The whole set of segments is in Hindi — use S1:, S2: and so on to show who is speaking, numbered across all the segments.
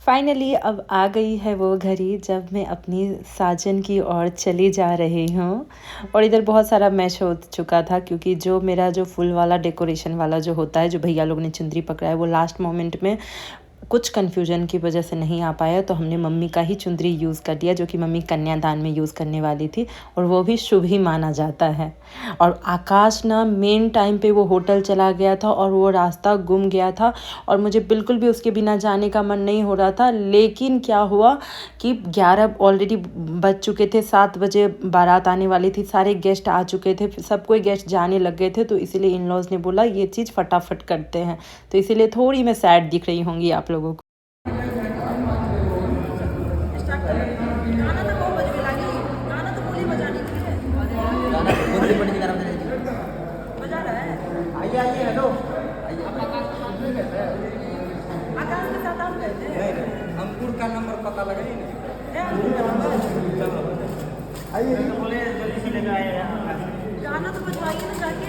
S1: फाइनली अब आ गई है वो घड़ी जब मैं अपनी साजन की ओर चली जा रही हूँ। और इधर बहुत सारा मैश हो चुका था क्योंकि जो मेरा जो फुल वाला डेकोरेशन वाला जो होता है, जो भैया लोग ने चुंदरी पकड़ा है, वो लास्ट मोमेंट में कुछ कन्फ्यूजन की वजह से नहीं आ पाया, तो हमने मम्मी का ही चुंदरी यूज़ कर दिया जो कि मम्मी कन्यादान में यूज़ करने वाली थी, और वो भी शुभ ही माना जाता है। और आकाश ना मेन टाइम पे वो होटल चला गया था और वो रास्ता गुम गया था और मुझे बिल्कुल भी उसके बिना जाने का मन नहीं हो रहा था। लेकिन क्या हुआ कि 11 ऑलरेडी बज चुके थे, 7 बजे बारात आने वाली थी, सारे गेस्ट आ चुके थे, सब कोई गेस्ट जाने लग गए थे, तो इसीलिए इन लॉज ने बोला ये चीज़ फटाफट करते हैं। तो इसीलिए थोड़ी मैं सैड दिख रही होंगी आप लोगों को।
S2: अंकुर का नंबर पता लगा ही नहीं। आइए बोले जल्दी से लेकर आए गाना तो बजवाइए ना जाके।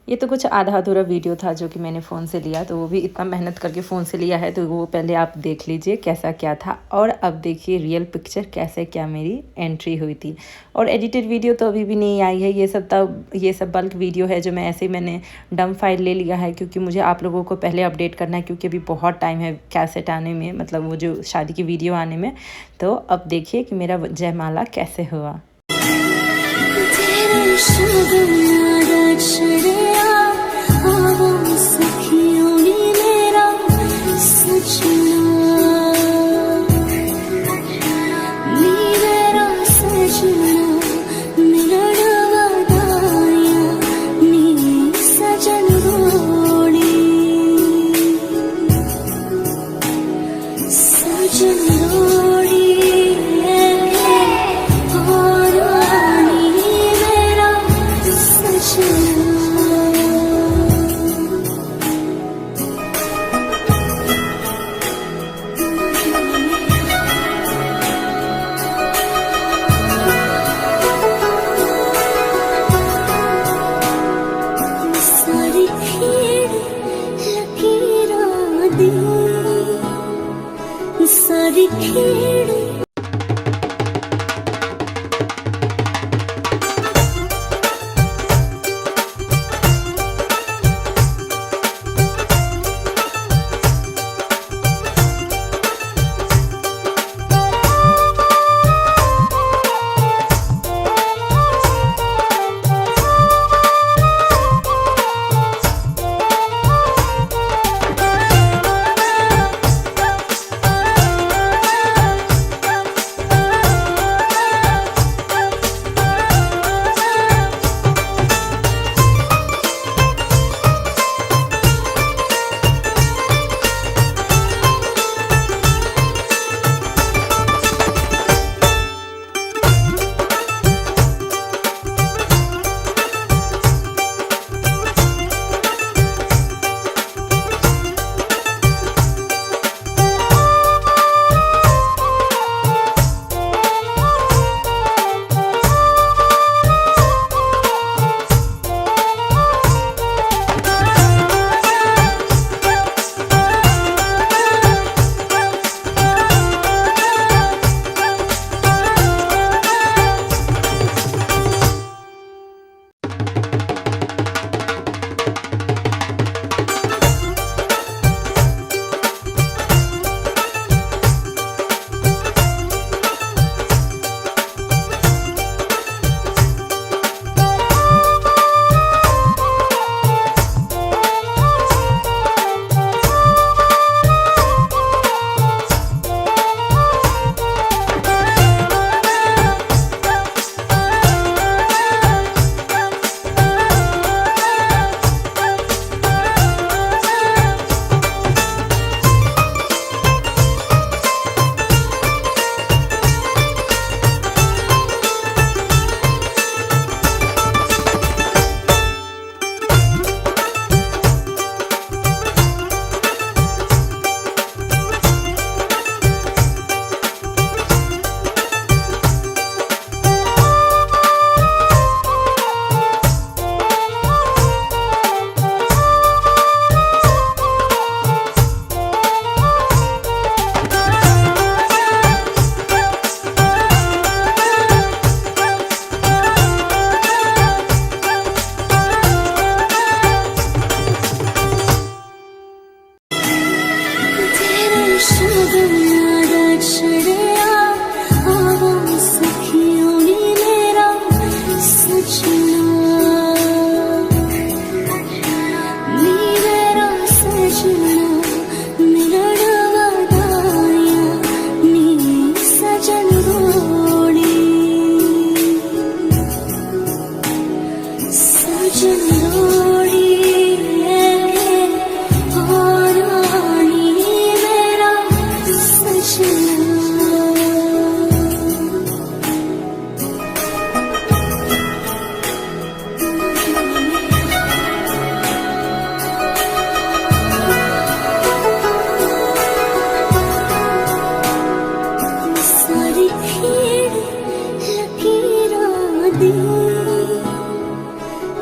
S1: ये तो कुछ आधा अधूरा वीडियो था जो कि मैंने फ़ोन से लिया, तो वो भी इतना मेहनत करके फ़ोन से लिया है, तो वो पहले आप देख लीजिए कैसा क्या था। और अब देखिए रियल पिक्चर कैसे क्या मेरी एंट्री हुई थी। और एडिटेड वीडियो तो अभी भी नहीं आई है, ये सब बल्क वीडियो है जो मैंने डम फाइल ले लिया है, क्योंकि मुझे आप लोगों को पहले अपडेट करना है, क्योंकि अभी बहुत टाइम है कैसेट आने में, मतलब वो जो शादी की वीडियो आने में। तो अब देखिए कि मेरा जयमाला कैसे हुआ।
S3: सारी खीड़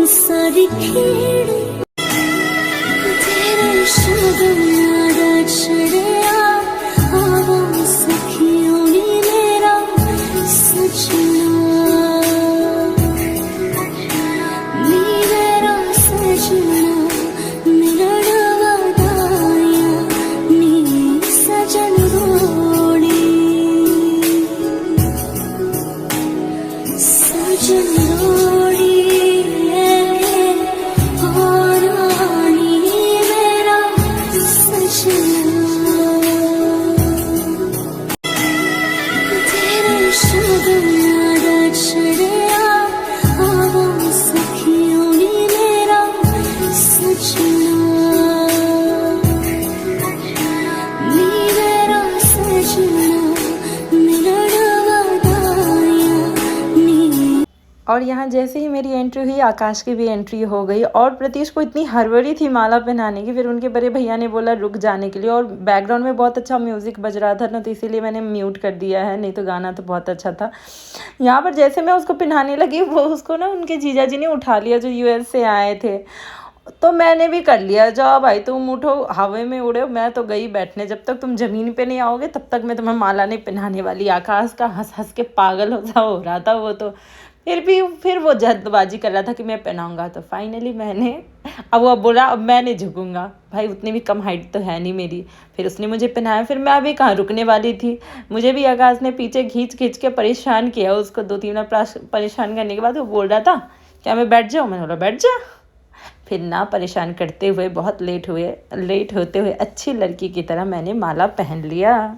S3: सारी खीड़
S1: और यहाँ जैसे ही मेरी एंट्री हुई आकाश की भी एंट्री हो गई और प्रतीश को इतनी हड़बड़ी थी माला पहनाने की। फिर उनके बड़े भैया ने बोला रुक जाने के लिए, और बैकग्राउंड में बहुत अच्छा म्यूज़िक बज रहा था ना, तो इसीलिए मैंने म्यूट कर दिया है, नहीं तो गाना तो बहुत अच्छा था। यहाँ पर जैसे मैं उसको पहनाने लगी वो उसको ना उनके जीजा जी ने उठा लिया जो यूएस से आए थे, तो मैंने भी कर लिया, जाओ भाई तुम उठो हवा में उड़ो, मैं तो गई बैठने, जब तक तुम ज़मीन पे नहीं आओगे तब तक मैं तुम्हें माला नहीं पहनाने वाली। आकाश का हंस हंस के पागल हो रहा था वो तो, फिर वो जल्दबाजी कर रहा था कि मैं पहनाऊंगा, तो फाइनली मैंने, अब वो बोला अब मैं नहीं झुकूंगा, भाई उतनी भी कम हाइट तो है नहीं मेरी। फिर उसने मुझे पहनाया, फिर मैं अभी कहाँ रुकने वाली थी, मुझे भी आकाश ने पीछे खींच खींच के परेशान किया। उसको 2-3 बार परेशान करने के बाद वो बोल रहा था क्या मैं बैठ जाऊँ, मैंने बोला बैठ जा। फिर ना परेशान करते हुए बहुत लेट होते हुए अच्छी लड़की की तरह मैंने माला पहन लिया।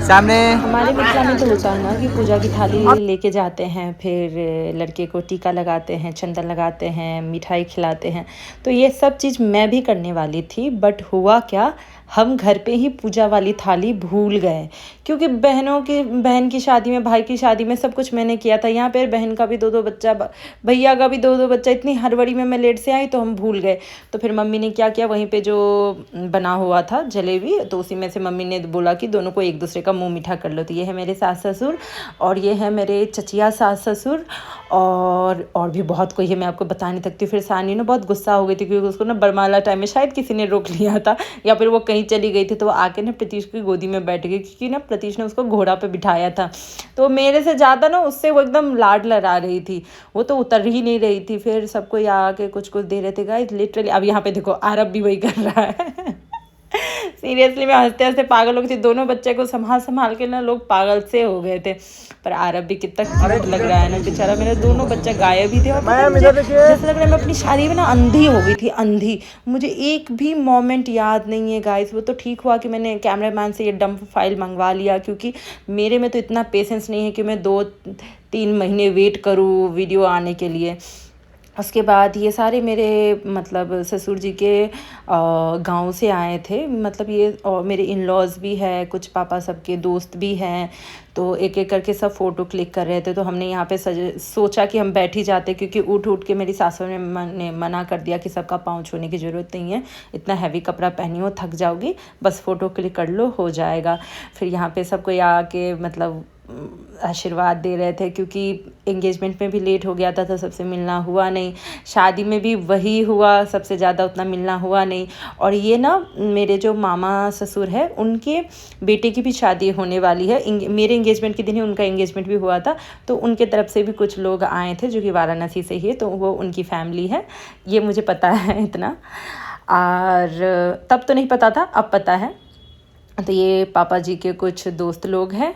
S2: सामने
S1: हमारे मिथिला में तो होता है ना कि पूजा की थाली लेके जाते हैं, फिर लड़के को टीका लगाते हैं, चंदन लगाते हैं, मिठाई खिलाते हैं। तो ये सब चीज़ मैं भी करने वाली थी, बट हुआ क्या, हम घर पे ही पूजा वाली थाली भूल गए, क्योंकि बहन की शादी में, भाई की शादी में सब कुछ मैंने किया था। यहाँ पे बहन का भी 2-2 बच्चा, भैया का भी 2-2 बच्चा, इतनी हड़बड़ी में मैं लेट से आई तो हम भूल गए। तो फिर मम्मी ने क्या किया, वहीं पे जो बना हुआ था जलेबी, तो उसी में से मम्मी ने बोला कि दोनों को एक दूसरे का मुंह मीठा कर लो। तो ये है मेरे सास ससुर और ये है मेरे चचिया सास ससुर और भी बहुत कोई है, मैं आपको बता नहीं सकती। फिर सानी ना बहुत गुस्सा हो गई थी क्योंकि उसको ना बरमाला टाइम में शायद किसी ने रोक लिया था या फिर वो कहीं चली गई थी, तो वो आके ना प्रतीश की गोदी में बैठ गई, क्योंकि ना प्रतीश ने उसको घोड़ा पे बिठाया था। तो मेरे से ज़्यादा ना उससे वो एकदम लाड लड़ा रही थी, वो तो उतर ही नहीं रही थी। फिर सबको आके कुछ कुछ दे रहे थे गाइस, लिटरली। अब यहाँ पे देखो आरब भी वही कर रहा है सीरियसली मैं हंसते हंसते पागल हो गई थी। दोनों बच्चे को संभाल के ना लोग पागल से हो गए थे। पर आरब भी कितना क्यूट लग रहा है ना बेचारा, मेरे दोनों बच्चे गायब ही थे। और जैसे लग रहा है मैं अपनी शादी में ना अंधी हो गई थी, अंधी। मुझे एक भी मोमेंट याद नहीं है गाइस। वो तो ठीक हुआ कि मैंने कैमरामैन से ये डंप फाइल मंगवा लिया, क्योंकि मेरे में तो इतना पेशेंस नहीं है कि मैं 2-3 महीने वेट करूँ वीडियो आने के लिए। उसके बाद ये सारे मेरे मतलब ससुर जी के गांव से आए थे, मतलब ये और मेरे इन लॉज़ भी है, कुछ पापा सबके दोस्त भी हैं। तो एक एक करके सब फ़ोटो क्लिक कर रहे थे। तो हमने यहाँ पे सोचा कि हम बैठ ही जाते, क्योंकि उठ के मेरी सासू ने मना कर दिया कि सबका पाँव छूने की ज़रूरत नहीं है, इतना हैवी कपड़ा पहनी हो थक जाओगी, बस फ़ोटो क्लिक कर लो हो जाएगा। फिर यहाँ पे सबको आके मतलब आशीर्वाद दे रहे थे, क्योंकि एंगेजमेंट में भी लेट हो गया था तो सबसे मिलना हुआ नहीं, शादी में भी वही हुआ, सबसे ज़्यादा उतना मिलना हुआ नहीं। और ये ना मेरे जो मामा ससुर है उनके बेटे की भी शादी होने वाली है, मेरे एंगेजमेंट के दिन ही उनका एंगेजमेंट भी हुआ था। तो उनके तरफ से भी कुछ लोग आए थे जो कि वाराणसी से ही, तो वो उनकी फैमिली है, ये मुझे पता है इतना। और तब तो नहीं पता था, अब पता है। तो ये पापा जी के कुछ दोस्त लोग हैं।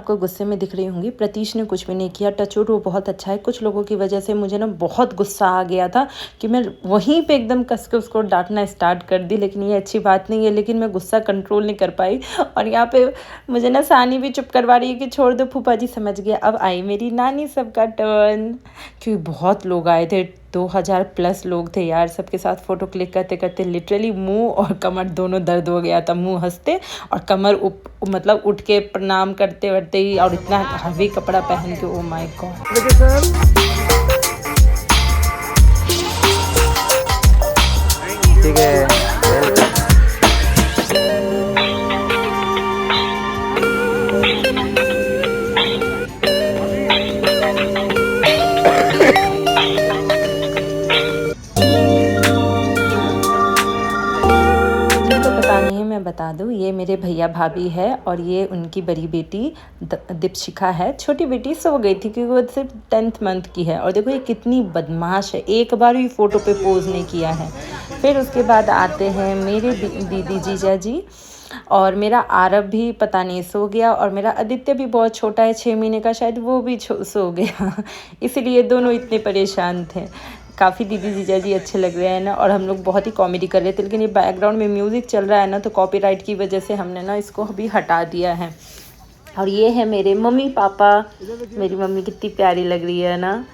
S1: आपको गुस्से में दिख रही होंगी, प्रतीश ने कुछ भी नहीं किया, टचवुड वो बहुत अच्छा है। कुछ लोगों की वजह से मुझे ना बहुत गुस्सा आ गया था कि मैं वहीं पे एकदम कस के उसको डांटना स्टार्ट कर दी, लेकिन ये अच्छी बात नहीं है, लेकिन मैं गुस्सा कंट्रोल नहीं कर पाई। और यहाँ पे मुझे ना सानी भी चुप करवा रही है कि छोड़ दो फूफा जी, समझ गया। अब आई मेरी नानी सबका टर्न, क्योंकि बहुत लोग आए थे, 2000+ लोग थे यार। सबके साथ फ़ोटो क्लिक करते करते लिटरली मुंह और कमर दोनों दर्द हो गया था। मुंह हंसते और कमर मतलब उठ के प्रणाम करते वरते ही, और इतना हेवी कपड़ा पहन के, ओ माय गॉड।
S2: ठीक है।
S1: जिनको पता नहीं है मैं बता दूँ, ये मेरे भैया भाभी है और ये उनकी बड़ी बेटी दीपशिखा है। छोटी बेटी सो गई थी क्योंकि वो सिर्फ 10th मंथ की है। और देखो ये कितनी बदमाश है, एक बार भी फ़ोटो पे पोज नहीं किया है। फिर उसके बाद आते हैं मेरे दीदी जीजा जी, और मेरा आरब भी पता नहीं सो गया, और मेरा आदित्य भी बहुत छोटा है, 6 महीने का, शायद वो भी सो गया। इसीलिए दोनों इतने परेशान थे। काफ़ी दीदी जीजा जी अच्छे लग रहे हैं ना, और हम लोग बहुत ही कॉमेडी कर रहे थे, लेकिन ये बैकग्राउंड में म्यूज़िक चल रहा है ना, तो कॉपीराइट की वजह से हमने ना इसको अभी हटा दिया है। और ये है मेरे मम्मी पापा। मेरी मम्मी कितनी प्यारी लग रही है ना,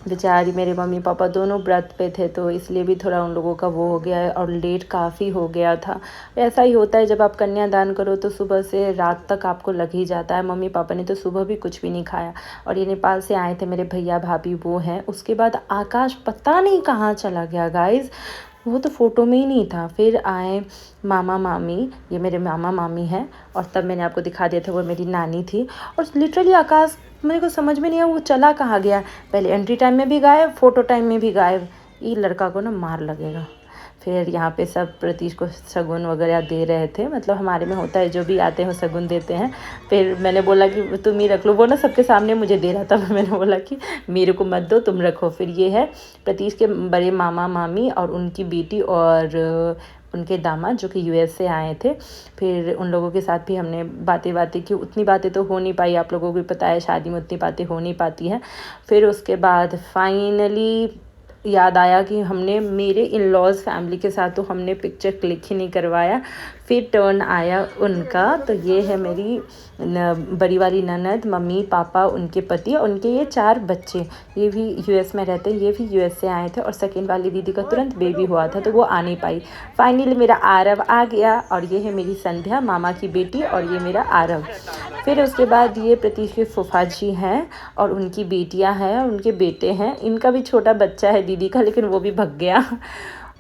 S1: बेचारी। मेरे मम्मी पापा दोनों व्रत पे थे, तो इसलिए भी थोड़ा उन लोगों का वो हो गया है, और लेट काफ़ी हो गया था। ऐसा ही होता है जब आप कन्यादान करो तो सुबह से रात तक आपको लग ही जाता है। मम्मी पापा ने तो सुबह भी कुछ भी नहीं खाया। और ये नेपाल से आए थे मेरे भैया भाभी, वो हैं। उसके बाद आकाश पता नहीं कहाँ चला गया गाइज़, वो तो फ़ोटो में ही नहीं था। फिर आए मामा मामी, ये मेरे मामा मामी हैं, और तब मैंने आपको दिखा दिया था वो मेरी नानी थी। और लिटरली आकाश मेरे को समझ में नहीं आया वो चला कहाँ गया। पहले एंट्री टाइम में भी गायब, फ़ोटो टाइम में भी गायब। ये लड़का को ना मार लगेगा। फिर यहाँ पे सब प्रतीश को शगुन वगैरह दे रहे थे, मतलब हमारे में होता है जो भी आते हैं शगुन देते हैं। फिर मैंने बोला कि तुम ही रख लो, वो ना सबके सामने मुझे दे रहा था। मैंने बोला कि मेरे को मत दो, तुम रखो। फिर ये है प्रतीश के बड़े मामा मामी और उनकी बेटी और उनके दामाद जो कि यूएस से आए थे। फिर उन लोगों के साथ भी हमने बातें की। उतनी बातें तो हो नहीं पाई, आप लोगों को भी पता है शादी में उतनी बातें हो नहीं पाती हैं। फिर उसके बाद फाइनली याद आया कि हमने मेरे इन लॉज़ फैमिली के साथ तो हमने पिक्चर क्लिक ही नहीं करवाया। फिर टर्न आया उनका, तो ये है मेरी बड़ी वाली ननद, मम्मी पापा, उनके पति और उनके ये 4 बच्चे। ये भी यूएस में रहते हैं, ये भी यूएस से आए थे। और सेकेंड वाली दीदी का तुरंत बेबी हुआ था तो वो आ नहीं पाई। फाइनली मेरा आरव आ गया, और ये है मेरी संध्या, मामा की बेटी, और ये मेरा आरव। फिर उसके बाद ये प्रतीश के फूफा जी हैं और उनकी बेटियां हैं, उनके बेटे हैं। इनका भी छोटा बच्चा है दीदी का, लेकिन वो भी भग गया।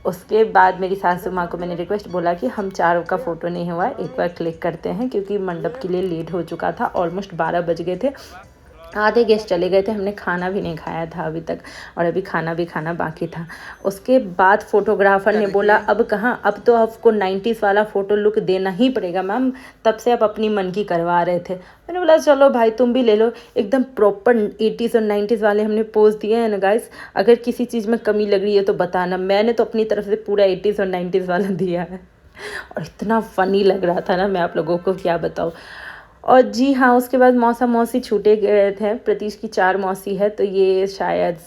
S1: उसके बाद मेरी सासू माँ को मैंने रिक्वेस्ट बोला कि हम 4 का फ़ोटो नहीं हुआ, एक बार क्लिक करते हैं, क्योंकि मंडप के लिए लेट हो चुका था। ऑलमोस्ट 12 बज गए थे, आधे गेस्ट चले गए थे। हमने खाना भी नहीं खाया था अभी तक, और अभी खाना भी खाना बाकी था। उसके बाद फोटोग्राफर ने बोला अब कहाँ, अब तो आपको 90s वाला फ़ोटो लुक देना ही पड़ेगा मैम। तब से आप अपनी मन की करवा रहे थे। मैंने बोला चलो भाई तुम भी ले लो, एकदम प्रॉपर 80s और 90s वाले हमने पोज दिए हैं ना गाइस। अगर किसी चीज़ में कमी लग रही है तो बताना। मैंने तो अपनी तरफ से पूरा 80s और 90s वाला दिया है, और इतना फ़नी लग रहा था ना, मैं आप लोगों को क्या बताऊँ। और जी हाँ, उसके बाद मौसा मौसी छूटे गए थे। प्रतीश की 4 मौसी है, तो ये शायद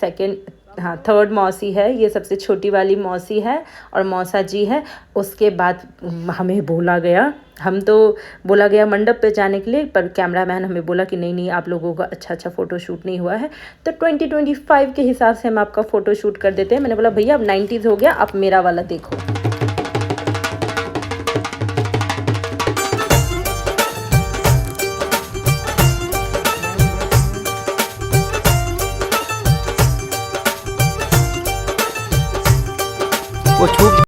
S1: थर्ड मौसी है, ये सबसे छोटी वाली मौसी है, और मौसा जी है। उसके बाद हमें बोला गया मंडप पे जाने के लिए, पर कैमरामैन हमें बोला कि नहीं आप लोगों का अच्छा फ़ोटो शूट नहीं हुआ है, तो 2025 के हिसाब से हम आपका फ़ोटो शूट कर देते हैं। मैंने बोला भैया अब 90s हो गया, आप मेरा वाला देखो।